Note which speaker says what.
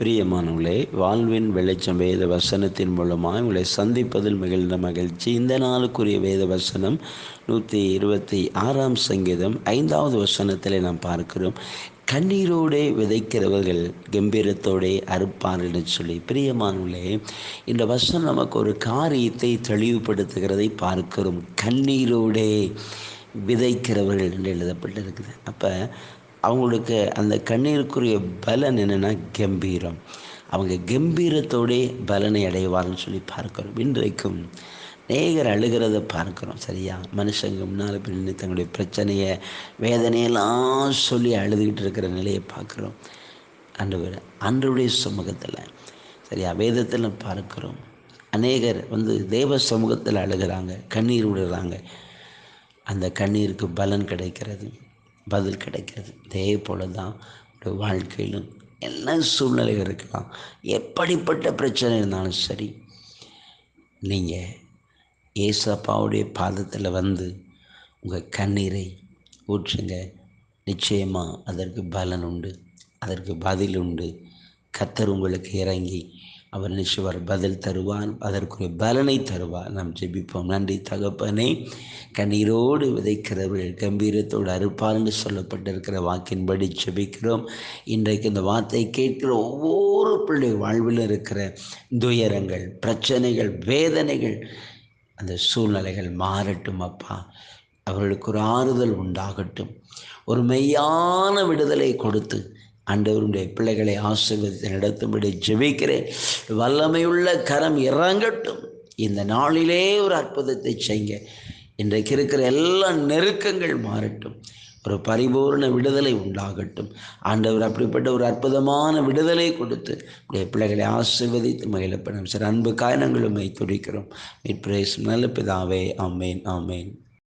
Speaker 1: பிரியமானவர்களே, வாழ்வின் வெளிச்சம் வேத வசனத்தின் மூலமாக உங்களை சந்திப்பதில் மிகுந்த மகிழ்ச்சி. இந்த நாளுக்குரிய வேத வசனம் 126ஆம் சங்கீதம் 5வது வசனத்தில் நாம் பார்க்கிறோம். கண்ணீரோடே விதைக்கிறவர்கள் கம்பீரத்தோடே அறுப்பார் என்று சொல்லி. பிரியமானவர்களே, இந்த வசனம் நமக்கு ஒரு காரியத்தை தெளிவுபடுத்துகிறதை பார்க்கிறோம். கண்ணீரோடே விதைக்கிறவர்கள் என்று எழுதப்பட்டிருக்குது. அப்போ அவங்களுக்கு அந்த கண்ணீருக்குரிய பலன் என்னென்னா கம்பீரம். அவங்க கம்பீரத்தோடே பலனை அடைவார்னு சொல்லி பார்க்கிறோம். இன்றைக்கும் அநேகர் அழுகிறத பார்க்குறோம். சரியா, மனுஷங்க முன்னால் பின்னு தங்களுடைய பிரச்சனையை வேதனையெல்லாம் சொல்லி அழுதுகிட்டு இருக்கிற நிலையை பார்க்குறோம். அன்றைய சமூகத்தில் சரியா வேதத்தில் பார்க்கிறோம். அநேகர் தேவ சமூகத்தில் அழுகிறாங்க, கண்ணீர் விடுறாங்க. அந்த கண்ணீருக்கு பலன் கிடைக்கிறது, பதில் கிடைக்கிறது. இதே போல தான் வாழ்க்கையிலும் என்ன சூழ்நிலை இருக்கலாம், எப்படிப்பட்ட பிரச்சனை இருந்தாலும் சரி, நீங்கள் ஏசப்பாவுடைய பாதத்தில் உங்கள் கண்ணீரை ஊற்றுங்க. நிச்சயமாக அதற்கு பலன் உண்டு, அதற்கு பதில் உண்டு. கர்த்தர் உங்களுக்கு இறங்கி அவர் நிச்சயவர் பதில் தருவார், அதற்குரிய பலனை தருவார். நாம் ஜெபிப்போம். நன்றி தகப்பனே, கண்ணீரோடு விதைக்கிறவர்கள் கம்பீரத்தோடு அறுப்பார் என்று சொல்லப்பட்டிருக்கிற வாக்கின்படி ஜெபிக்கிறோம். இன்றைக்கு இந்த வார்த்தை கேட்கிற ஒவ்வொரு பிள்ளை வாழ்வில் இருக்கிற துயரங்கள், பிரச்சனைகள், வேதனைகள், அந்த சூழ்நிலைகள் மாறட்டும் அப்பா. அவர்களுக்கு ஒரு ஆறுதல் உண்டாகட்டும். ஒரு மெய்யான விடுதலை கொடுத்து ஆண்டவருடைய பிள்ளைகளை ஆசீர்வதித்து நடத்தும்படி ஜெபிக்கிறேன். வல்லமையுள்ள கரம் இறங்கட்டும். இந்த நாளிலே ஒரு அற்புதத்தை செய்யுங்க. இன்றைக்கு இருக்கிற எல்லா நெருக்கங்கள் மாறட்டும். ஒரு பரிபூர்ண விடுதலை உண்டாகட்டும். ஆண்டவர் அப்படிப்பட்ட ஒரு அற்புதமான விடுதலை கொடுத்து பிள்ளைகளை ஆசீர்வதித்து மகிழப்படும். சார், அன்பு காரணங்களும் துடிக்கிறோம். மீட்பு நல்ல பிதாவே. ஆமேன், ஆமேன்.